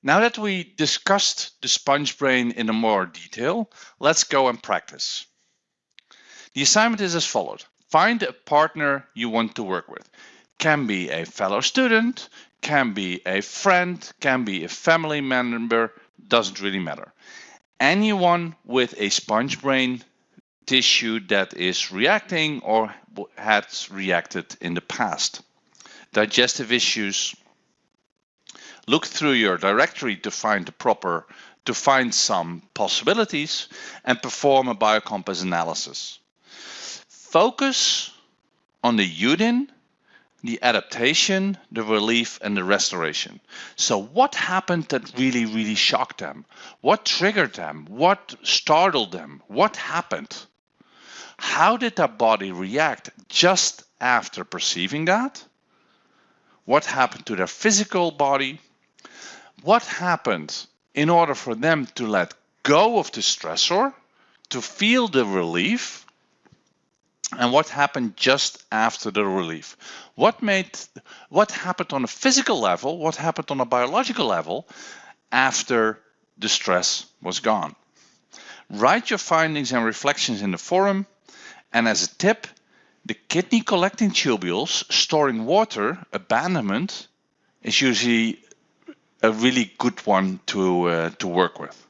Now that we discussed the sponge brain in more detail, let's go and practice. The assignment is as follows. Find a partner you want to work with. Can be a fellow student, can be a friend, can be a family member, doesn't really matter. Anyone with a sponge brain tissue that is reacting or has reacted in the past. Digestive issues. Look through your directory to find some possibilities and perform a BioCompass analysis. Focus on the eudin, the adaptation, the relief, and the restoration. So what happened that really shocked them? What triggered them? What startled them? What happened? How did their body react just after perceiving that? What happened to their physical body? What happened in order for them to let go of the stressor, to feel the relief? And what happened just after the relief? What happened on a physical level? What happened on a biological level after the stress was gone? Write your findings and reflections in the forum. And as a tip, the kidney collecting tubules storing water, abandonment, is usually a really good one to work with.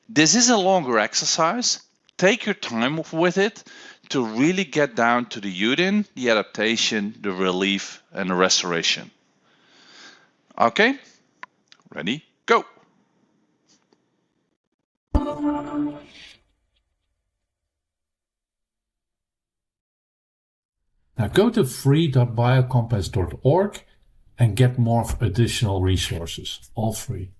This is a longer exercise. Take your time with it to really get down to the eudin, the adaptation, the relief, and the restoration. Okay, ready, go. Now go to free.biocompass.org and get more additional resources, all free.